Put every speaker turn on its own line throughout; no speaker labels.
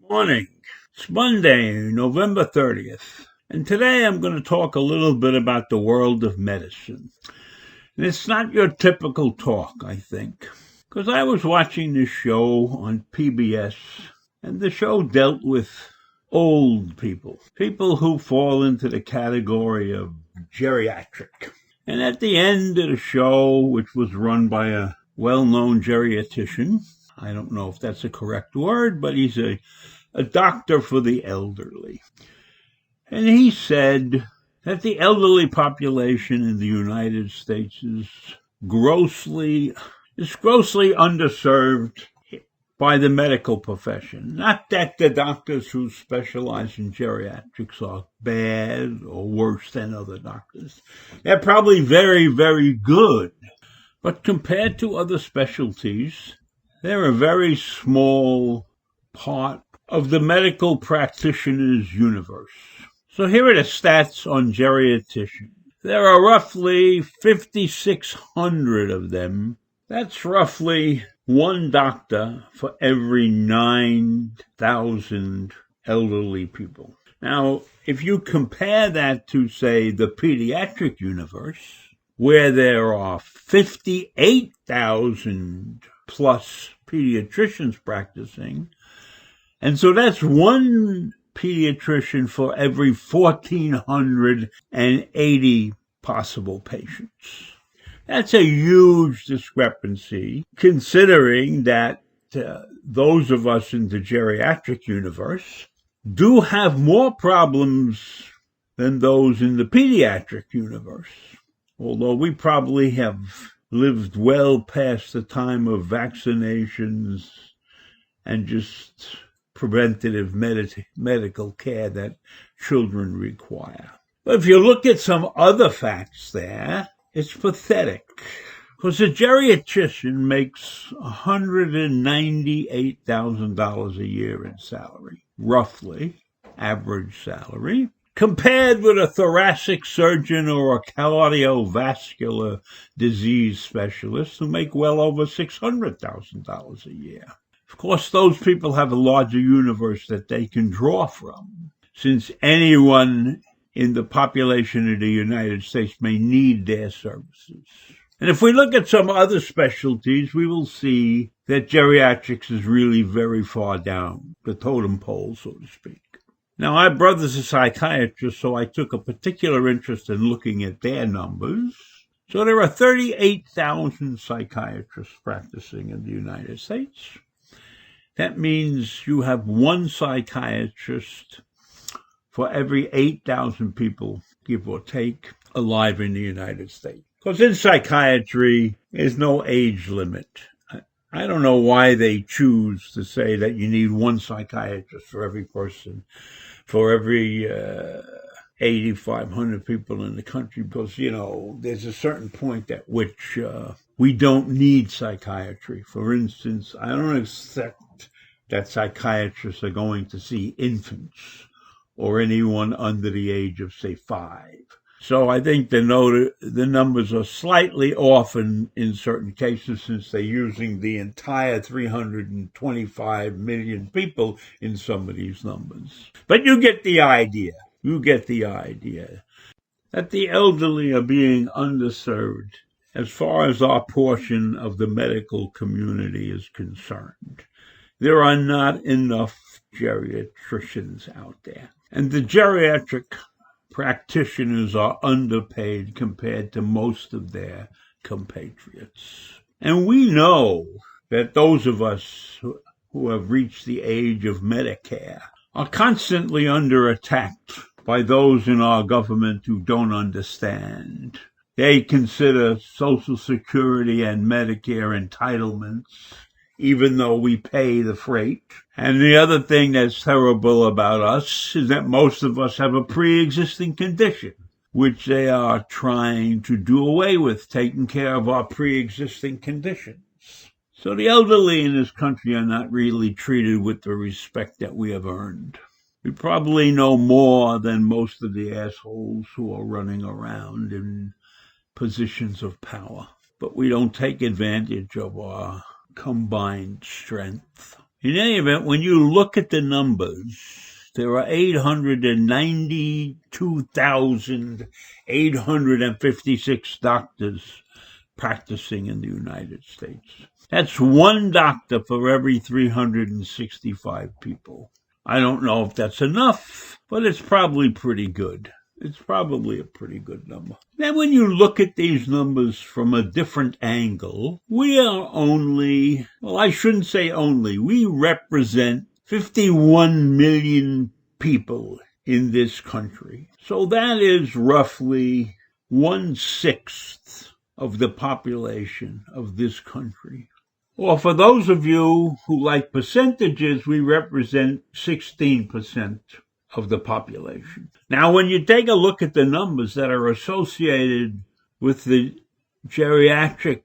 Morning. It's Monday, November 30th, and today I'm going to talk a little bit about the world of medicine. And it's not your typical talk, I think, because I was watching this show on PBS, and the show dealt with old people who fall into the category of geriatric. And at the end of the show, which was run by a well-known geriatrician, I don't know if that's a correct word, but he's a doctor for the elderly. And he said that the elderly population in the United States is grossly underserved by the medical profession. Not that the doctors who specialize in geriatrics are bad or worse than other doctors. They're probably very, very good. But compared to other specialties, they're a very small part of the medical practitioner's universe. So here are the stats on geriatricians. There are roughly 5,600 of them. That's roughly one doctor for every 9,000 elderly people. Now, if you compare that to, say, the pediatric universe, where there are 58,000 plus pediatricians practicing, and so that's one pediatrician for every 1,480 possible patients. That's a huge discrepancy, considering that those of us in the geriatric universe do have more problems than those in the pediatric universe, although we probably have lived well past the time of vaccinations and just preventative medical care that children require. But if you look at some other facts there, it's pathetic. Because a geriatrician makes $198,000 a year in salary, roughly, average salary, compared with a thoracic surgeon or a cardiovascular disease specialist who make well over $600,000 a year. Of course, those people have a larger universe that they can draw from, since anyone in the population of the United States may need their services. And if we look at some other specialties, we will see that geriatrics is really very far down the totem pole, so to speak. Now, my brother's a psychiatrist, so I took a particular interest in looking at their numbers. So there are 38,000 psychiatrists practicing in the United States. That means you have one psychiatrist for every 8,000 people, give or take, alive in the United States. Because in psychiatry, there's no age limit. I don't know why they choose to say that you need one psychiatrist for every person, for every 8,500 people in the country, because, there's a certain point at which we don't need psychiatry. For instance, I don't accept that psychiatrists are going to see infants or anyone under the age of, say, 5. So I think the numbers are slightly off in certain cases, since they're using the entire 325 million people in some of these numbers. But you get the idea. That the elderly are being underserved as far as our portion of the medical community is concerned. There are not enough geriatricians out there. And the geriatric practitioners are underpaid compared to most of their compatriots. And we know that those of us who have reached the age of Medicare are constantly under attack by those in our government who don't understand. They consider Social Security and Medicare entitlements even though we pay the freight. And the other thing that's terrible about us is that most of us have a pre-existing condition, which they are trying to do away with, taking care of our pre-existing conditions. So the elderly in this country are not really treated with the respect that we have earned. We probably know more than most of the assholes who are running around in positions of power, but we don't take advantage of our combined strength. In any event, when you look at the numbers, there are 892,856 doctors practicing in the United States. That's one doctor for every 365 people. I don't know if that's enough, but it's probably pretty good. It's probably a pretty good number. Then when you look at these numbers from a different angle, we are only, well, I shouldn't say only, we represent 51 million people in this country. So that is roughly 1/6 of the population of this country. Or for those of you who like percentages, we represent 16% of the population. Now, when you take a look at the numbers that are associated with the geriatric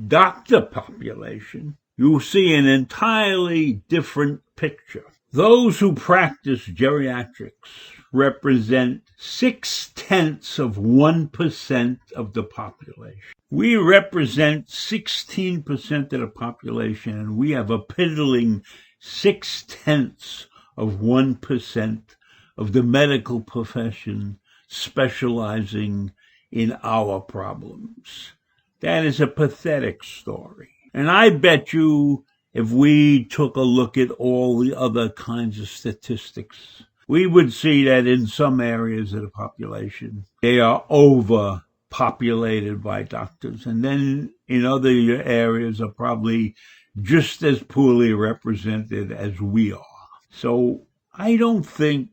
doctor population, you see an entirely different picture. Those who practice geriatrics represent 0.6% of the population. We represent 16% of the population, and we have a piddling 0.6% of the medical profession specializing in our problems. That is a pathetic story. And I bet you if we took a look at all the other kinds of statistics, we would see that in some areas of the population, they are overpopulated by doctors. And then in other areas are probably just as poorly represented as we are. So I don't think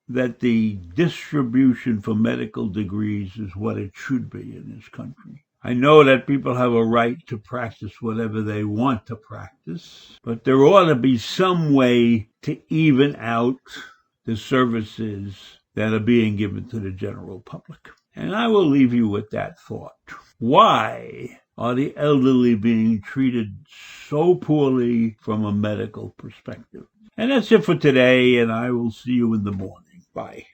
that the distribution for medical degrees is what it should be in this country. I know that people have a right to practice whatever they want to practice, but there ought to be some way to even out the services that are being given to the general public. And I will leave you with that thought. Why are the elderly being treated so poorly from a medical perspective? And that's it for today, and I will see you in the morning. Bye.